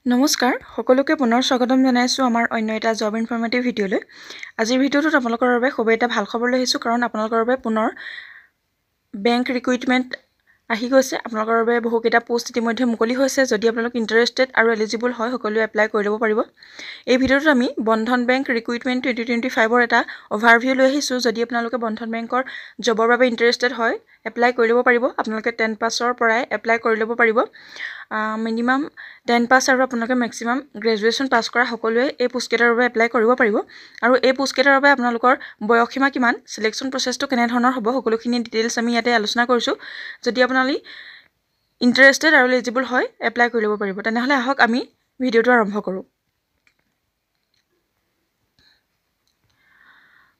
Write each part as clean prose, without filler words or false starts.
নমস্কাৰ সকলোকে পুনৰ স্বাগতম জনাইছো আমাৰ অন্য এটা জব ইনফৰমেটিভ ভিডিঅলৈ। আজিৰ ভিডিঅ'টোত আপোনালোকৰ বাবে খুব এটা ভাল খবৰ লৈ আহিছো কাৰণ আপোনালোকৰ বাবে পুনৰ বেংক ৰিক্ৰুইটমেণ্ট আহি গৈছে। আপোনালোকৰ বাবে বহুকেইটা পোষ্ট ইতিমধ্যে মুকলি হৈছে। যদি আপোনালোক ইণ্টাৰেষ্টেড আৰু এলিজিবল হয় সকলোৱে এপ্লাই কৰি ল'ব পাৰিব। এই ভিডিঅ'টোত আমি বন্ধন বেংক ৰিক্ৰুইটমেণ্ট 2025ৰ এটা অভাৰভিউ লৈ আহিছো। যদি আপোনালোকে বন্ধন বেংকৰ জবৰ বাবে ইণ্টাৰেষ্টেড হয় এপ্লাই কৰি ল'ব পাৰিব। আপোনালোকে 10 পাছৰ পৰাই এপ্লাই কৰি ল'ব পাৰিব। মিনিমাম 10 পাছ আৰু আপোনালোকে মেক্সিমাম গ্ৰেজুৱেশ্যন পাছ কৰা সকলোৱে এই পোষ্টকেইটাৰ বাবে এপ্লাই কৰিব পাৰিব। আৰু এই পোষ্টকেইটাৰ বাবে আপোনালোকৰ বয়সসীমা কিমান, চিলেকশ্যন প্ৰচেছটো কেনেধৰণৰ হ'ব সকলোখিনি ডিটেইলছ আমি ইয়াতে আলোচনা কৰিছোঁ। যদি আপোনালোক ইণ্টাৰেষ্টেড আৰু এলিজিবল হয় এপ্লাই কৰি ল'ব পাৰিব। তেনেহ'লে আহক আমি ভিডিঅ'টো আৰম্ভ কৰোঁ।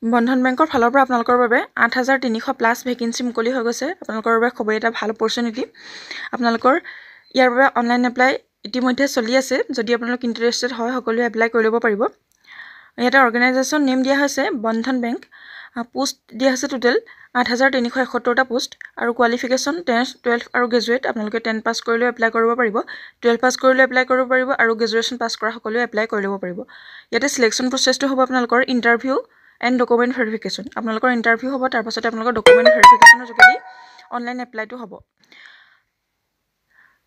বন্ধন বেংকৰ ফালৰ পৰা আপোনালোকৰ বাবে 8,300 প্লাছ ভেকেঞ্চি মুকলি হৈ গৈছে। আপোনালোকৰ বাবে খুবেই এটা ভাল অপৰচুনিটি। আপোনালোকৰ ইয়াৰ বাবে অনলাইন এপ্লাই ইতিমধ্যে চলি আছে। যদি আপোনালোক ইণ্টাৰেষ্টেড হয় সকলোৱে এপ্লাই কৰি ল'ব পাৰিব। ইয়াতে অৰ্গেনাইজেশ্যন নেম দিয়া হৈছে বন্ধন বেংক। পোষ্ট দিয়া হৈছে টোটেল 8,371টা পোষ্ট আৰু কোৱালিফিকেশ্যন 10, 12 আৰু গ্ৰেজুৱেট। আপোনালোকে 10 পাছ কৰিলেও এপ্লাই কৰিব পাৰিব, 12 পাছ কৰিলেও এপ্লাই কৰিব পাৰিব আৰু গ্ৰেজুৱেশ্যন পাছ কৰা সকলোৱে এপ্লাই কৰি ল'ব পাৰিব। ইয়াতে চিলেকশ্যন প্ৰচেছটো হ'ব আপোনালোকৰ ইণ্টাৰভিউ এণ্ড ডকুমেণ্ট ভেৰিফিকেশ্যন। আপোনালোকৰ ইণ্টাৰভিউ হ'ব, তাৰপাছতে আপোনালোকৰ ডকুমেণ্ট ভেৰিফিকেশ্যনৰ যোগেদি অনলাইন এপ্লাইটো হ'ব।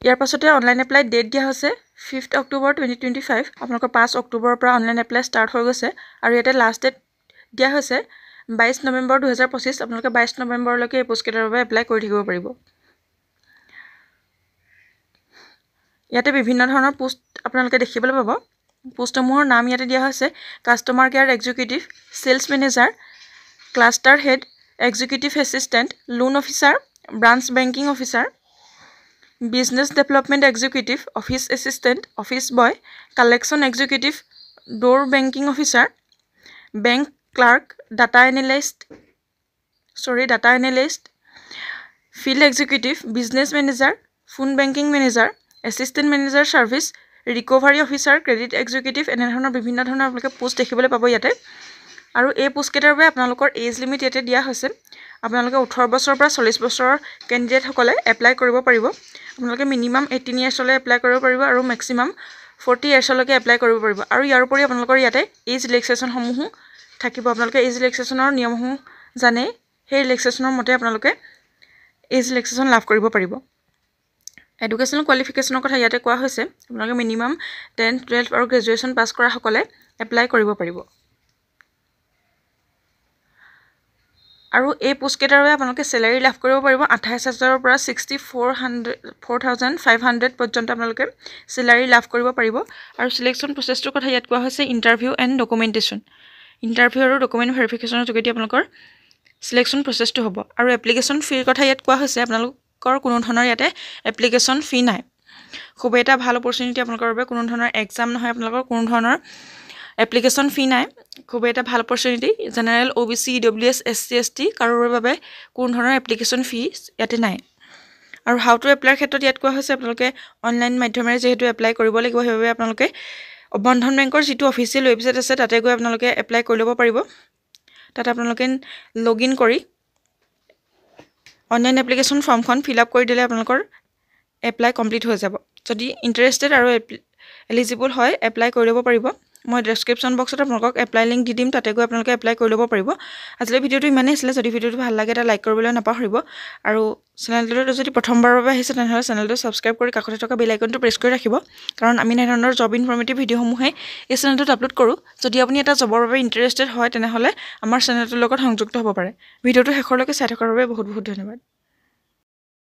ইয়াৰ পাছতে অনলাইন এপ্লাই ডেট দিয়া হৈছে 5 অক্টোবৰ 2025। আপোনালোকৰ 5 অক্টোবৰৰ পৰা অনলাইন এপ্লাই ষ্টাৰ্ট হৈ গৈছে আৰু ইয়াতে লাষ্ট ডেট দিয়া হৈছে 22 নৱেম্বৰ 2025। আপোনালোকে 22 নৱেম্বৰলৈকে এই পোষ্টকেইটাৰ বাবে এপ্লাই কৰি থাকিব পাৰিব। ইয়াতে বিভিন্ন ধৰণৰ পোষ্ট আপোনালোকে দেখিবলৈ পাব। পোষ্টসমূহৰ নাম ইয়াতে দিয়া হৈছে customer care executive, sales manager, cluster head, executive assistant, loan officer, branch banking officer, business development executive, office assistant, office boy, collection executive, door banking officer, bank clerk, data analyst, field executive, business manager, phone banking manager, assistant manager service, recovery officer, credit executive, এনেধৰণৰ বিভিন্ন ধৰণৰ আপোনালোকে post দেখিবলৈ পাব ইয়াতে। আৰু এই পোষ্টকেইটাৰ বাবে আপোনালোকৰ এজ লিমিট ইয়াতে দিয়া হৈছে। আপোনালোকে 18 বছৰৰ পৰা 40 বছৰৰ কেণ্ডিডেটসকলে এপ্লাই কৰিব পাৰিব। আপোনালোকে মিনিমাম 18 ইয়াৰ্ছলৈ এপ্লাই কৰিব পাৰিব আৰু মেক্সিমাম 40 ইয়াৰ্ছলৈকে এপ্লাই কৰিব পাৰিব। আৰু ইয়াৰ উপৰি আপোনালোকৰ ইয়াতে এজ ৰিলেক্সেশ্যনসমূহো থাকিব। আপোনালোকে এজ ৰিলেক্সেশ্যনৰ নিয়মসমূহ জানে, সেই ৰিলেক্সেশ্যনৰ মতে আপোনালোকে এজ ৰিলেক্সেশ্যন লাভ কৰিব পাৰিব। এডুকেশ্যনেল কোৱালিফিকেশ্যনৰ কথা ইয়াতে কোৱা হৈছে। আপোনালোকে মিনিমাম 10, 12 আৰু গ্ৰেজুৱেশ্যন পাছ কৰা সকলে এপ্লাই কৰিব পাৰিব। আৰু এই পোষ্টকেইটাৰ বাবে আপোনালোকে চেলাৰী লাভ কৰিব পাৰিব 28,000ৰ পৰা 64,500 পৰ্যন্ত আপোনালোকে চেলাৰী লাভ কৰিব পাৰিব। আৰু চিলেকশ্যন প্ৰচেছটোৰ কথা ইয়াত কোৱা হৈছে ইণ্টাৰভিউ এণ্ড ডকুমেণ্টেশ্যন। ইণ্টাৰভিউ আৰু ডকুমেণ্ট ভেৰিফিকেশ্যনৰ যোগেদি আপোনালোকৰ চিলেকশ্যন প্ৰচেছটো হ'ব। আৰু এপ্লিকেশ্যন ফিৰ কথা ইয়াত কোৱা হৈছে আপোনালোকৰ কোনো ধৰণৰ ইয়াতে এপ্লিকেশ্যন ফি নাই। খুবেই এটা ভাল অপৰচুনিটি আপোনালোকৰ বাবে। কোনো ধৰণৰ এক্সাম নহয়, আপোনালোকৰ কোনো ধৰণৰ এপ্লিকেশ্যন ফি নাই। খুবেই এটা ভাল opportunity. General, OBC, EWS, SC, ST কাৰোৰে বাবে কোনো ধৰণৰ এপ্লিকেশ্যন ফিজ ইয়াতে নাই। আৰু হাউ টু এপ্লাইৰ ক্ষেত্ৰত ইয়াত কোৱা হৈছে আপোনালোকে অনলাইন মাধ্যমেৰে যিহেতু এপ্লাই কৰিব লাগিব, সেইবাবে আপোনালোকে বন্ধন বেংকৰ যিটো অফিচিয়েল ৱেবছাইট আছে তাতে গৈ আপোনালোকে এপ্লাই কৰি ল'ব পাৰিব। তাতে আপোনালোকে লগ ইন কৰি অনলাইন এপ্লিকেশ্যন ফৰ্মখন ফিল আপ কৰি দিলে আপোনালোকৰ এপ্লাই কমপ্লিট হৈ যাব। যদি ইণ্টাৰেষ্টেড আৰু এলিজিবল হয় এপ্লাই কৰি ল'ব পাৰিব। মই ডেছক্ৰিপশ্যন বক্সত আপোনালোকক এপ্লাই লিংক দি দিম, তাতে গৈ আপোনালোকে এপ্লাই কৰি ল'ব পাৰিব। আজিলৈ ভিডিঅ'টো ইমানেই আছিলে। যদি ভিডিঅ'টো ভাল লাগে এটা লাইক কৰিবলৈ নাপাহৰিব। আৰু চেনেলটোলৈ যদি প্ৰথমবাৰৰ বাবে আহিছে তেনেহ'লে চেনেলটো ছাবস্ক্ৰাইব কৰি কাষতে থকা বেল আইকনটো প্ৰেছ কৰি ৰাখিব, কাৰণ আমি এনেধৰণৰ জব ইনফৰমেটিভ ভিডিঅ'সমূহে এই চেনেলটোত আপলোড কৰোঁ। যদি আপুনি এটা জবৰ বাবে ইণ্টাৰেষ্টেড হয় তেনেহ'লে আমাৰ চেনেলটোৰ লগত সংযুক্ত হ'ব পাৰে। ভিডিঅ'টো শেষলৈকে চাই থকাৰ বাবে বহুত বহুত ধন্যবাদ।